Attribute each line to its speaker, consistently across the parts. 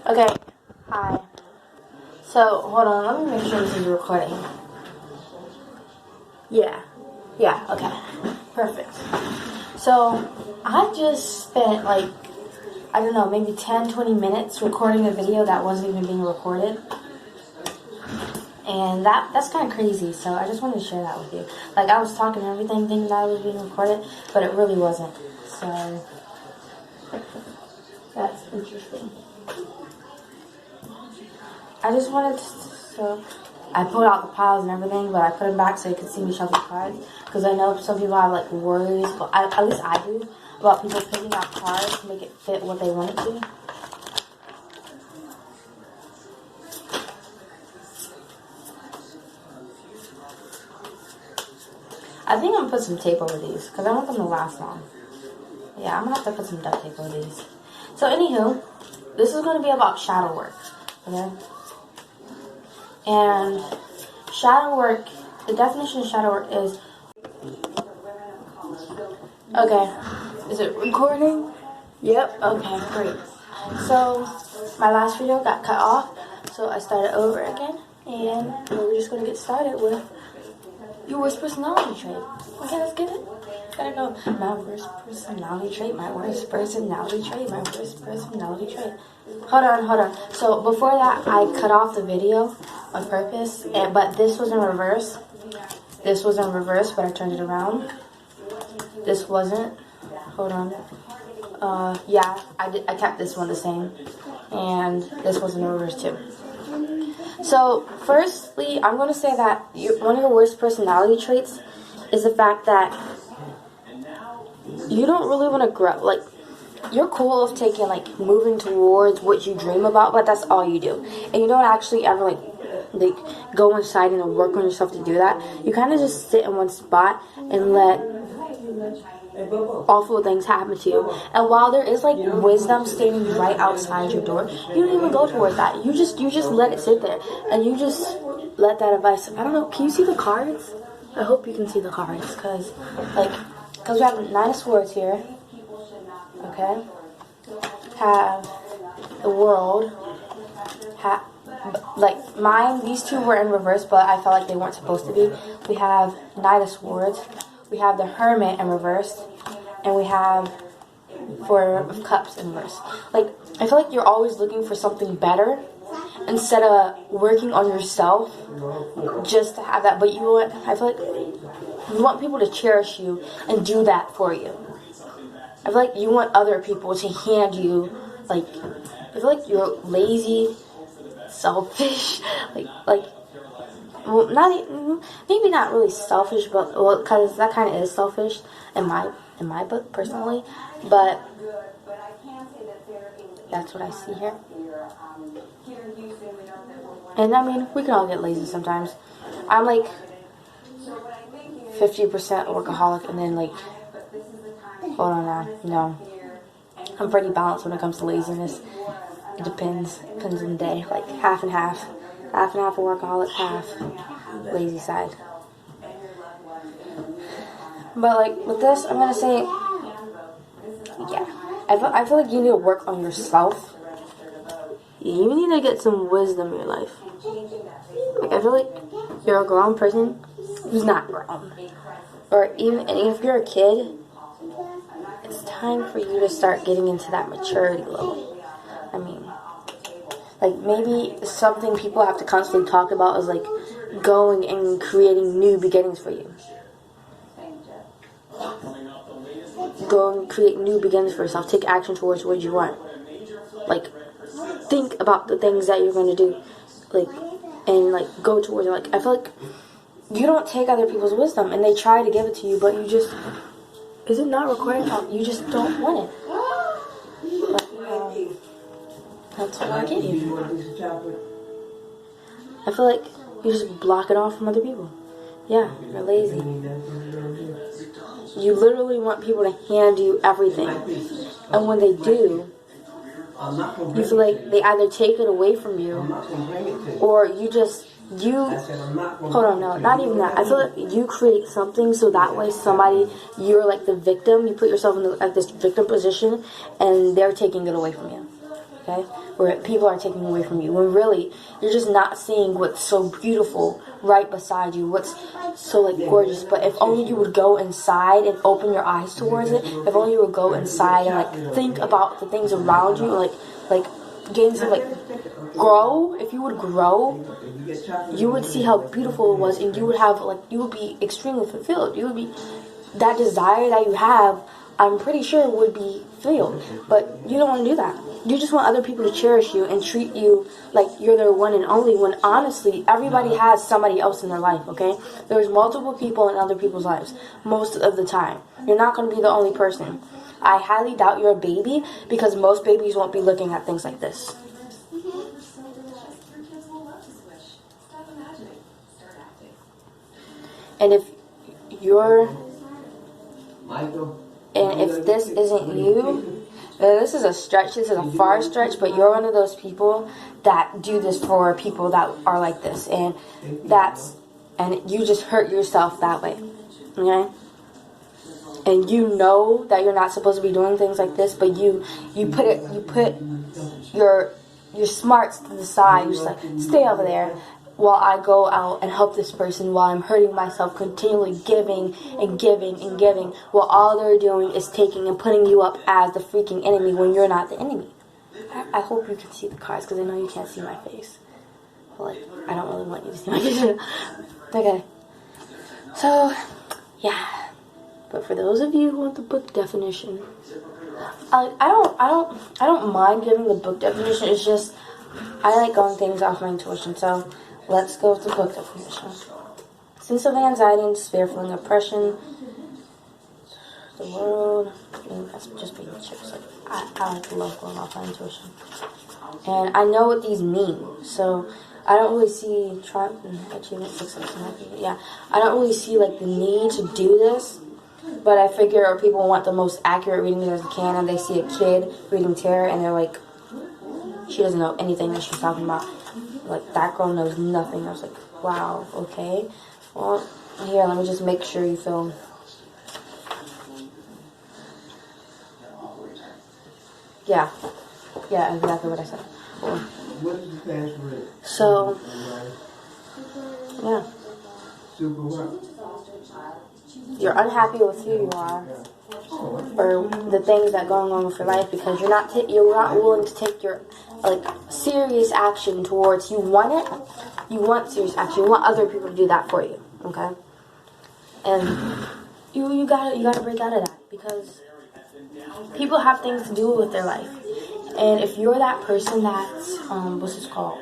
Speaker 1: Okay, hi. So, hold on, let me make sure this is recording. Yeah, okay. Perfect. So, I just spent like, I don't know, maybe 10-20 minutes recording a video that wasn't even being recorded. And that's kind of crazy, so I just wanted to share that with you. Like, I was talking and everything, thinking that it was being recorded, but it really wasn't. So, that's interesting. I just wanted to, so I pulled out the piles and everything, but I put them back so you could see me shove the cards. Because I know some people have like worries, but at least I do, about people picking out cards to make it fit what they want it to. I think I'm gonna put some tape over these because I want them to last long. Yeah, I'm gonna have to put some duct tape over these. So anywho, this is gonna be about shadow work, okay? And shadow work, the definition of shadow work is, okay, is it recording? Yep, okay, great. So, my last video got cut off, so I started over again, and we're just gonna get started with your worst personality trait. Okay, let's get it. Gotta go. My worst personality trait, my worst personality trait, my worst personality trait. Hold on. So before that, I cut off the video on purpose, but this was in reverse. This was in reverse, but I turned it around. This wasn't. Hold on. Yeah, I kept this one the same, and this was in reverse too. So, firstly, I'm going to say that one of your worst personality traits is the fact that you don't really want to grow. Like, you're cool of taking, like, moving towards what you dream about, but that's all you do. And you don't actually ever, like go inside and work on yourself to do that. You kind of just sit in one spot and let awful things happen to you. And while there is like wisdom standing right outside your door, you don't even go towards that. You just let it sit there, and you just let that advice. I don't know. Can you see the cards? I hope you can see the cards, because we have 9 of Swords here. Okay. Have the World. Like mine, these two were in reverse, but I felt like they weren't supposed to be. We have Knight of Swords. We have the Hermit in reverse, and we have Four of Cups in reverse. Like, I feel like you're always looking for something better instead of working on yourself just to have that. But I feel like you want people to cherish you and do that for you. I feel like you want other people to hand you, like, I feel like you're lazy, selfish, well, maybe not really selfish, but because that kind of is selfish in my book personally. But that's what I see here. And I mean, we can all get lazy sometimes. I'm like 50% workaholic, and then like, hold on now, no, I'm pretty balanced when it comes to laziness. It depends on the day, like half and half. Half and half a workaholic, half lazy side. But like with this, I'm gonna say, yeah, I feel like you need to work on yourself. You need to get some wisdom in your life. Like, I feel like you're a grown person who's not grown, or even if you're a kid, it's time for you to start getting into that maturity level. I mean, like, maybe something people have to constantly talk about is, like, going and creating new beginnings for you. Go and create new beginnings for yourself. Take action towards what you want. Like, think about the things that you're going to do. Like, and, like, go towards it. Like, I feel like you don't take other people's wisdom, and they try to give it to you, but you just... Is it not recording? You just don't want it. That's what I give you. I feel like you just block it off from other people. Yeah, you're lazy. You literally want people to hand you everything. And when they do, you feel like they either take it away from you, or hold on, no, not even that. I feel like you create something so that way you're like the victim. You put yourself in this victim position, and they're taking it away from you. okay? Where people are taking away from you. When really, you're just not seeing what's so beautiful right beside you, what's so, like, gorgeous. But if only you would go inside and open your eyes towards it, if only you would go inside and, like, think about the things around you, like gain some, like, grow. If you would grow, you would see how beautiful it was, and you would have, like, you would be extremely fulfilled. You would be, that desire that you have, I'm pretty sure would be filled. But you don't want to do that. You just want other people to cherish you and treat you like you're their one and only, when honestly, everybody has somebody else in their life, okay? There's multiple people in other people's lives most of the time. You're not going to be the only person. I highly doubt you're a baby, because most babies won't be looking at things like this. And if you're, and if this isn't you, this is a stretch, this is a far stretch, but you're one of those people that do this for people that are like this, and you just hurt yourself that way, okay? And you know that you're not supposed to be doing things like this, but you put your smarts to the side. You're just like, stay over there while I go out and help this person, while I'm hurting myself, continually giving and giving and giving, while all they're doing is taking and putting you up as the freaking enemy when you're not the enemy. I hope you can see the cards, because I know you can't see my face. But, like, I don't really want you to see my face. Okay. So, yeah. But for those of you who want the book definition, I don't mind giving the book definition. It's just I like going things off my intuition. So let's go with the book definition. Sense of anxiety and despair, feeling oppression, the world. That's just being chill. So I love going off my intuition, and I know what these mean. So I don't really see achievement, success, and happiness. Yeah, I don't really see like the need to do this. But I figure people want the most accurate reading as they can, and they see a kid reading tarot, and they're like, she doesn't know anything that she's talking about. Like, that girl knows nothing. I was like, wow, okay. Well, here, let me just make sure you feel. Yeah, exactly what I said. Cool. So, yeah. You're unhappy with who you are, or the things that are going on with your life, because you're not willing to take your serious action towards. You want it. You want serious action. You want other people to do that for you. Okay, and you gotta break out of that, because people have things to do with their life, and if you're that person that's what's this called,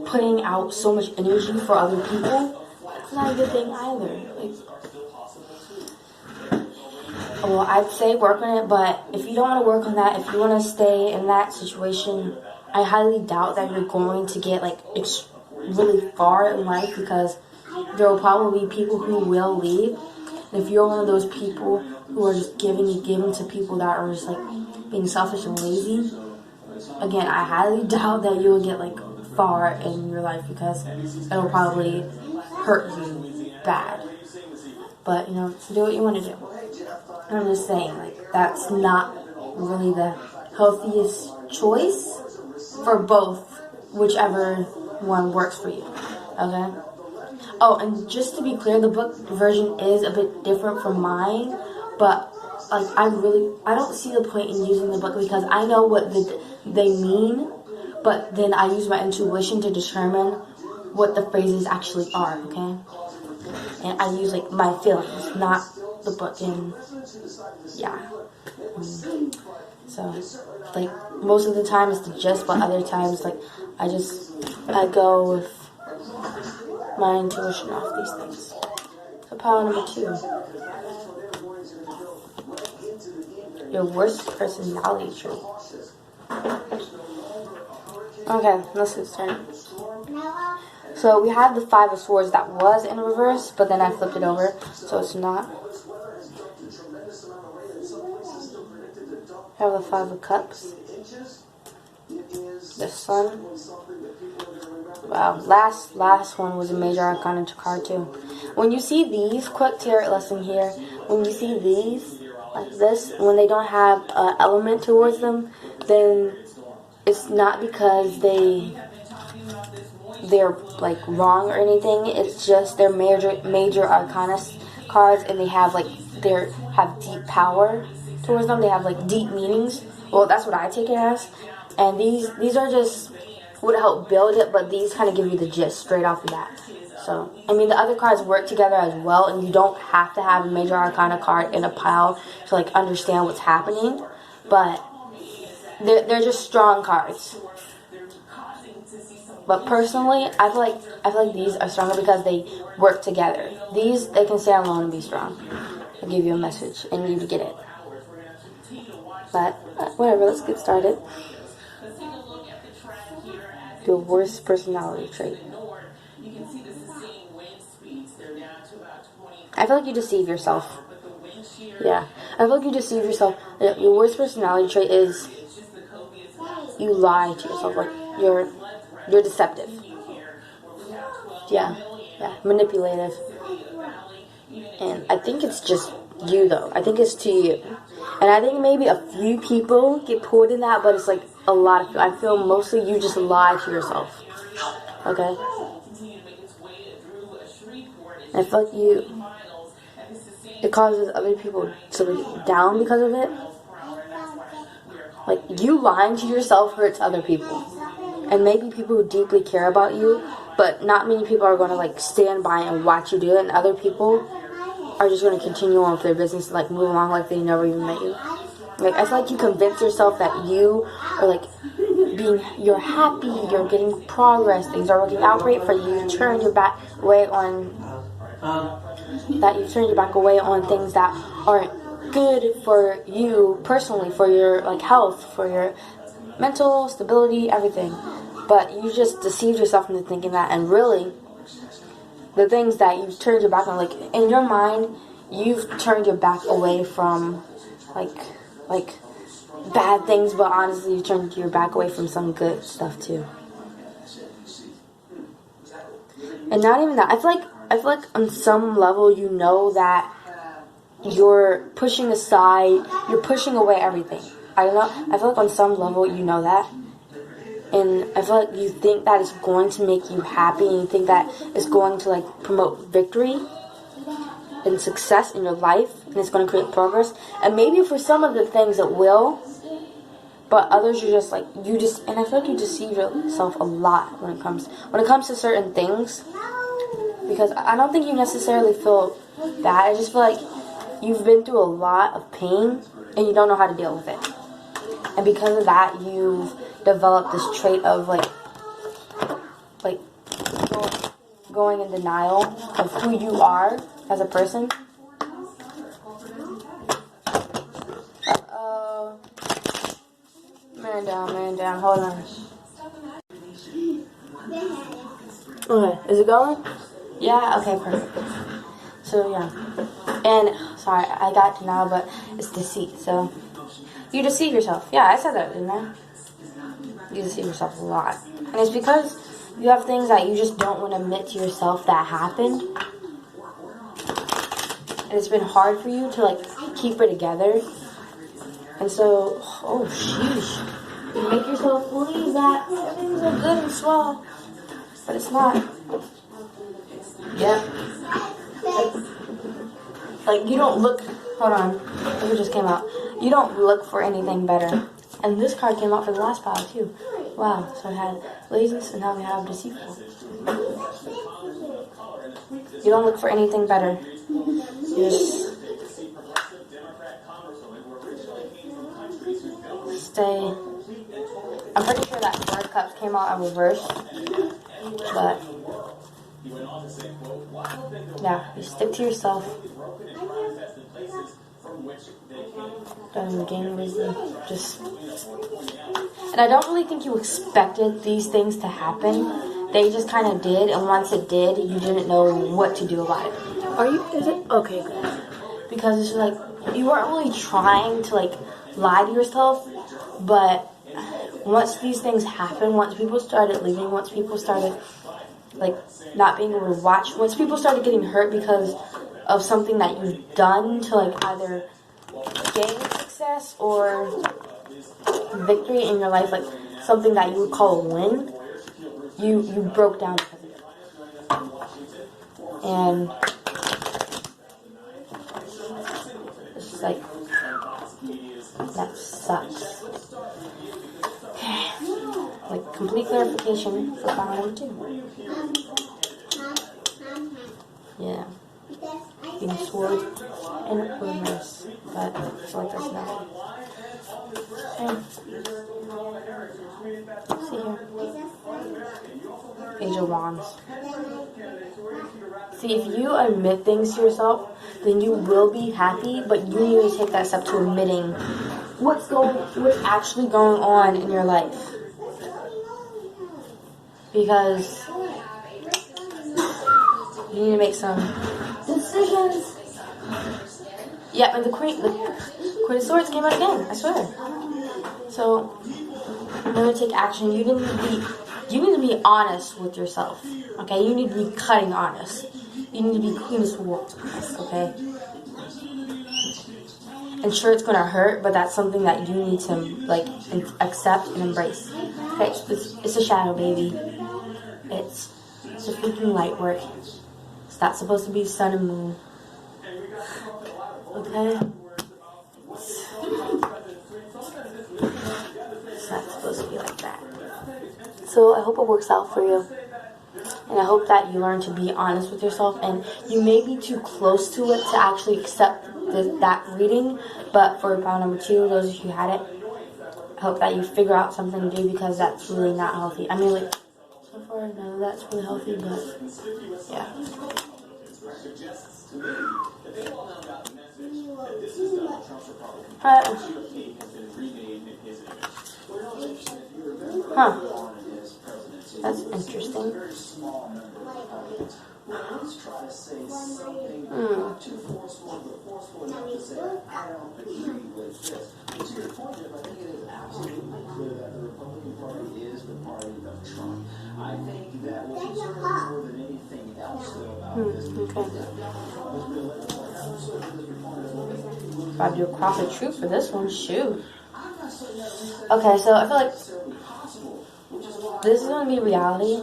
Speaker 1: putting out so much energy for other people, it's not a good thing either. Well, I'd say work on it, but if you don't want to work on that, if you want to stay in that situation, I highly doubt that you're going to get really far in life, because there will probably be people who will leave. And if you're one of those people who are just giving to people that are just being selfish and lazy, again, I highly doubt that you'll get far in your life, because it'll probably hurt you bad. But do what you want to do. I'm just saying, that's not really the healthiest choice for both, whichever one works for you. Okay? Oh, and just to be clear, the book version is a bit different from mine, but I don't see the point in using the book, because I know what they mean, but then I use my intuition to determine what the phrases actually are, okay? And I use my feelings, not the book, and yeah. So most of the time it's the gist, but other times I go with my intuition off these things. So pile number 2. Your worst personality trait. Okay, let's get started. So we have the 5 of Swords that was in reverse, but then I flipped it over, so it's not. I have the 5 of Cups. The Sun. Wow, last one was a major arcana card too. When you see these, quick tarot lesson here, when you see these, like this, when they don't have an element towards them, then it's not because they're like wrong or anything. It's just they're major arcana cards, and they have have deep power towards them. They have like deep meanings. Well, that's what I take it as. And these are just would help build it, but these kind of give you the gist straight off the bat. So, I mean, the other cards work together as well, and you don't have to have a major arcana card in a pile to like understand what's happening, but they're just strong cards. But personally, I feel like these are stronger because they work together. These, they can stand alone and be strong. I'll give you a message, and you get it. But whatever, let's get started. Your worst personality trait. I feel like you deceive yourself. Yeah, I feel like you deceive yourself. Your worst personality trait is you lie to yourself. Like you're deceptive. Yeah, manipulative. And I think it's just you, though. I think it's to you. And I think maybe a few people get pulled in that, but it's like a lot of people. I feel mostly you just lie to yourself. Okay? And I feel like it causes other people to be down because of it. Like, you lying to yourself hurts other people. And maybe people who deeply care about you, but not many people are going to, like, stand by and watch you do it. And other people are just going to continue on with their business and, like, move along like they never even met you. Like, I feel like you convince yourself that you are, like, you're happy, you're getting progress, things are working out great for you. You turn your back away on things that aren't good for you personally, for your like health, for your mental stability, everything. But you just deceived yourself into thinking that, and really the things that you've turned your back on, like in your mind, you've turned your back away from like bad things, but honestly you turned your back away from some good stuff too. And not even that, I feel like on some level you know that you're pushing aside, you're pushing away everything. I don't know, I feel like on some level you know that. And I feel like you think that it's going to make you happy, and you think that it's going to like promote victory and success in your life, and it's going to create progress. And maybe for some of the things it will, but others you're just like, and I feel like you deceive yourself a lot when it comes to certain things. Because I don't think you necessarily feel bad. I just feel like you've been through a lot of pain and you don't know how to deal with it. And because of that, you've developed this trait of like going in denial of who you are as a person. Uh-oh. Man down, hold on. Okay, is it going? Yeah, okay, perfect. So, yeah. And, sorry, I got denial, but it's deceit, so. You deceive yourself. Yeah, I said that, didn't I? You deceive yourself a lot. And it's because you have things that you just don't want to admit to yourself that happened. And it's been hard for you to, like, keep it together. And so, oh, sheesh. You make yourself believe that everything's so good and swell. But it's not. Yeah. Like, you don't look, hold on, it just came out. You don't look for anything better. And this card came out for the last pile, too. Wow, so I had laziness, and now we have deceitful. You don't look for anything better. You just stay. I'm pretty sure that 4 cups came out in reverse, but yeah, you stick to yourself. Don't gain wisdom. And I don't really think you expected these things to happen. They just kind of did, and once it did, you didn't know what to do about it. Is it? Okay, good. Because it's like, you weren't really trying to, like, lie to yourself, but once these things happened, once people started leaving, once people started, like, not being able to watch, once people started getting hurt because of something that you've done to, like, either gain success or victory in your life, like, something that you would call a win, you broke down because of it. And it's just like, that sucks. Okay. Like, complete clarification for file number 2. Yeah. Being swords and rumors, but sword personality. Okay. See here. Page of Wands. See, if you admit things to yourself, then you will be happy, but you need to take that step to admitting what's actually going on in your life. Because you need to make some decisions. Yeah, and the Queen of Swords came out again, I swear. So, I'm going to take action. You need to be honest with yourself, okay? You need to be cutting honest. You need to be Queen of Swords honest, okay? And sure, it's going to hurt, but that's something that you need to, like, accept and embrace. Okay, it's a shadow, baby. It's a freaking light work. It's not supposed to be sun and moon. Okay? It's not supposed to be like that. So I hope it works out for you. And I hope that you learn to be honest with yourself. And you may be too close to it to actually accept that reading. But for file number 2, those of you who had it, I hope that you figure out something to do, because that's really not healthy. I mean, like, so far, none of that's really healthy, but yeah. Huh. That's interesting. Okay. If I do a cross of truth for this one, shoot. Okay, so I feel like this is going to be reality,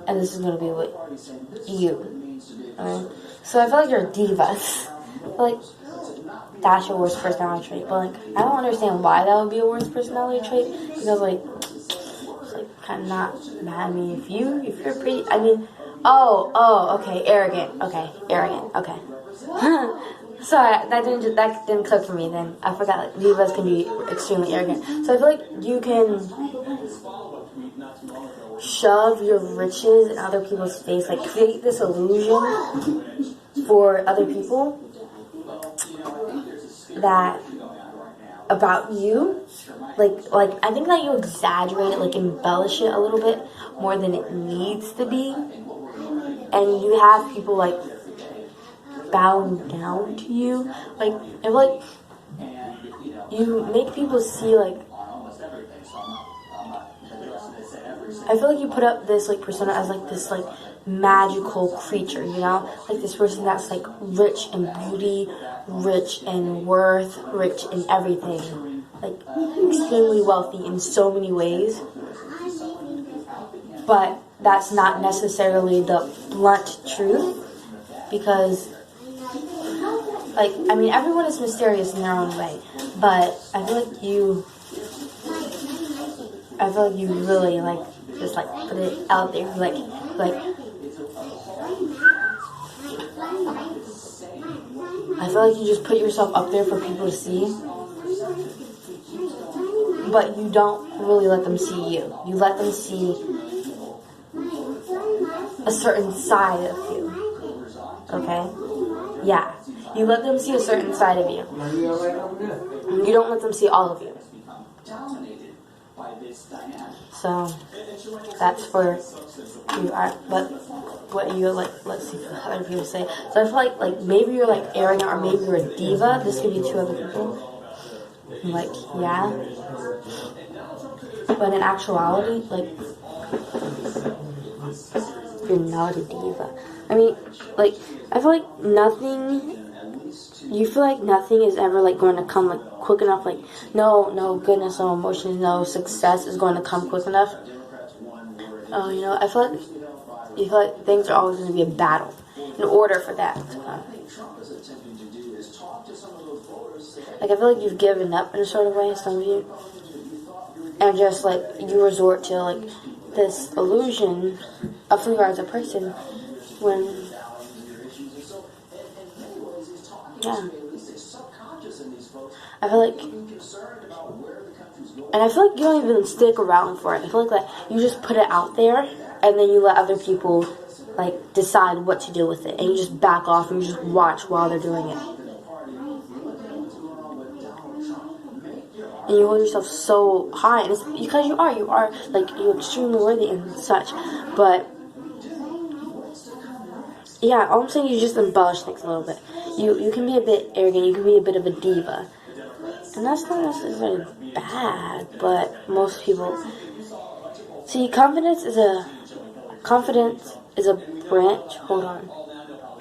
Speaker 1: and this is going to be what you. Right? So I feel like you're a diva. I feel like that's your worst personality trait. But, like, I don't understand why that would be a worst personality trait, because, like, it's, like, kind of not mad at me. If you're pretty, I mean, okay, arrogant. Okay, arrogant. Okay. Sorry, that didn't click for me then. I forgot, like, divas can be extremely arrogant. So I feel like you can shove your riches in other people's face, like, create this illusion for other people that about you, like I think that you exaggerate it, like embellish it a little bit more than it needs to be, and you have people like bowing down to you. Like, I feel like you make people see, like, I feel like you put up this, like, persona as, like, this, like, magical creature, you know? Like, this person that's, like, rich in beauty, rich in worth, rich in everything. Like, extremely wealthy in so many ways. But that's not necessarily the blunt truth, because, like, I mean, everyone is mysterious in their own way, but I feel like you really, like, just, like, put it out there, like, I feel like you just put yourself up there for people to see, but you don't really let them see you. You let them see a certain side of you, okay? Yeah. You let them see a certain side of you. You don't let them see all of you. So, that's for you. But what you, like, let's see what other people say. So I feel like maybe you're, like, arrogant, or maybe you're a diva. This could be 2 other people. Like, yeah. But in actuality, like, you're not a diva. I mean, like, I feel like nothing you feel like nothing is ever like going to come like quick enough, like no goodness, no emotion, no success is going to come quick enough. You know, I feel like you feel like things are always going to be a battle in order for that to come. Like, I feel like you've given up in a sort of way, some of you, and just like you resort to like this illusion of who you are as a person when, yeah, I feel like, and I feel like you don't even stick around for it. I feel like that you just put it out there and then you let other people like decide what to do with it, and you just back off and you just watch while they're doing it. And you hold yourself so high, and it's because you are like, you're extremely worthy and such. But yeah, all I'm saying, you just embellish things a little bit. You can be a bit arrogant, you can be a bit of a diva, and that's not necessarily bad. But most people see confidence is a branch. Hold on,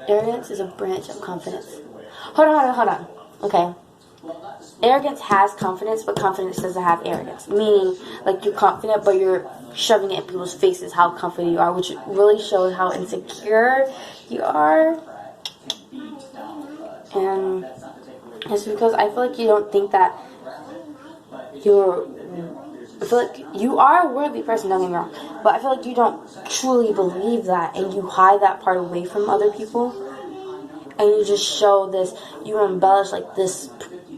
Speaker 1: arrogance is a branch of confidence. Hold on. Okay. Arrogance has confidence, but confidence doesn't have arrogance. Meaning, like, you're confident, but you're shoving it in people's faces how confident you are, which really shows how insecure you are. And it's because I feel like you don't think that I feel like you are a worthy person, don't get me wrong, but I feel like you don't truly believe that, and you hide that part away from other people, and you just show this, you embellish like this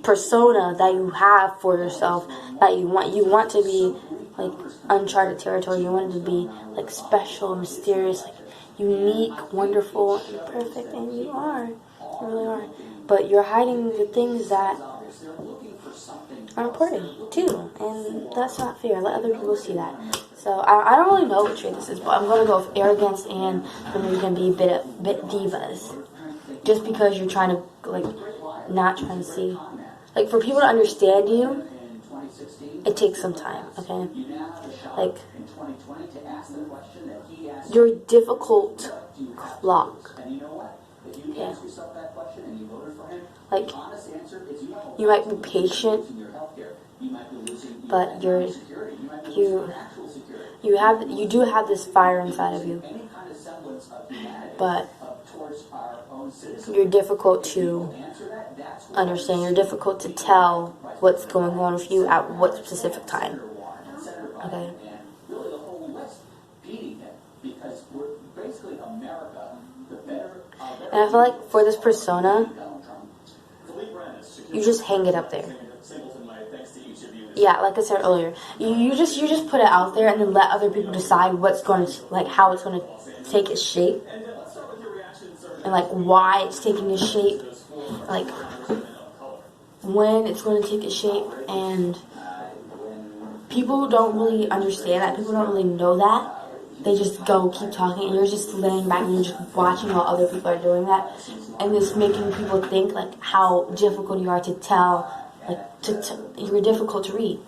Speaker 1: persona that you have for yourself, that you want to be like uncharted territory, you want it to be like special, mysterious, like unique, wonderful, and perfect, and you really are, but you're hiding the things that are important too, and that's not fair. Let other people see that. So I don't really know what trait this is, but I'm gonna go with arrogance, and you're gonna be a bit divas, just because you're trying to like not trying to see. Like, for people to understand you, it takes some time, okay? Like, you're a difficult clock. Okay? Like, you might be patient, but you do have this fire inside of you. But you're difficult to understand. You're difficult to tell what's going on with you at what specific time. Okay? And I feel like for this persona, you just hang it up there. Yeah, like I said earlier, you just put it out there and then let other people decide what's going to, like, how it's going to take its shape, and like why it's taking its shape, like when it's going to take its shape, and people don't really understand that. People don't really know that. They just keep talking, and you're just laying back and you're just watching while other people are doing that, and it's making people think like how difficult you are to tell, like you're difficult to read.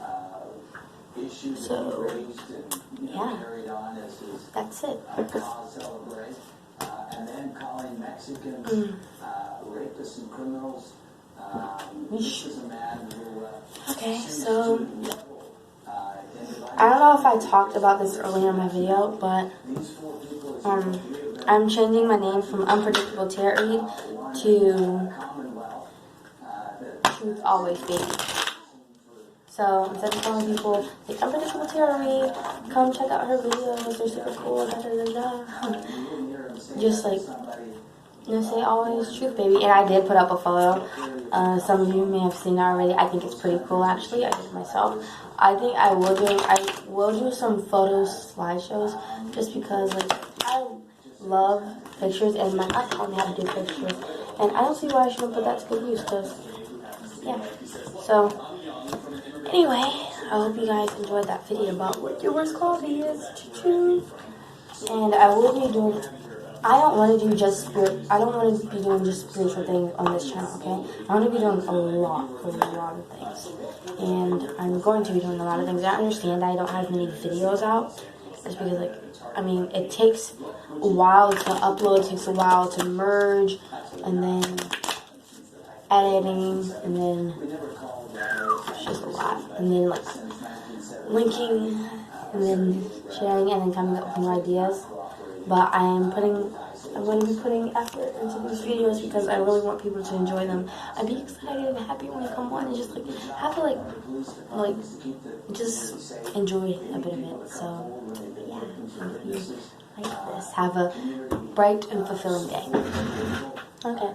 Speaker 1: So yeah, that's it. Okay, so I don't know if I talked about this earlier in my video, but I'm changing my name from Unpredictable Tarot Read to Truth Always Baby. So instead of telling people like Unpredictable Tarot Read, come check out her videos, they're super cool, just like, say always Truth Baby. And I did put up a photo. Some of you may have seen it already. I think it's pretty cool, actually. I did it myself. I think I will do some photos, slideshows, just because like I love pictures, and my aunt taught me how to do pictures, and I don't see why I shouldn't put that to good use. Cause yeah. So anyway, I hope you guys enjoyed that video about what your worst quality is. And I will be doing. I don't want to be doing just spiritual things on this channel, okay? I want to be doing a lot of things. And I'm going to be doing a lot of things. I understand I don't have many videos out. It's because, like, I mean, it takes a while to upload, it takes a while to merge, and then editing, and then it's just a lot. And then like linking, and then sharing, and then coming up with new ideas. But I'm going to be putting effort into these videos because I really want people to enjoy them. I'd be excited and happy when they come on and just like have to like just enjoy a bit of it. So yeah, if you like this, have a bright and fulfilling day. Okay.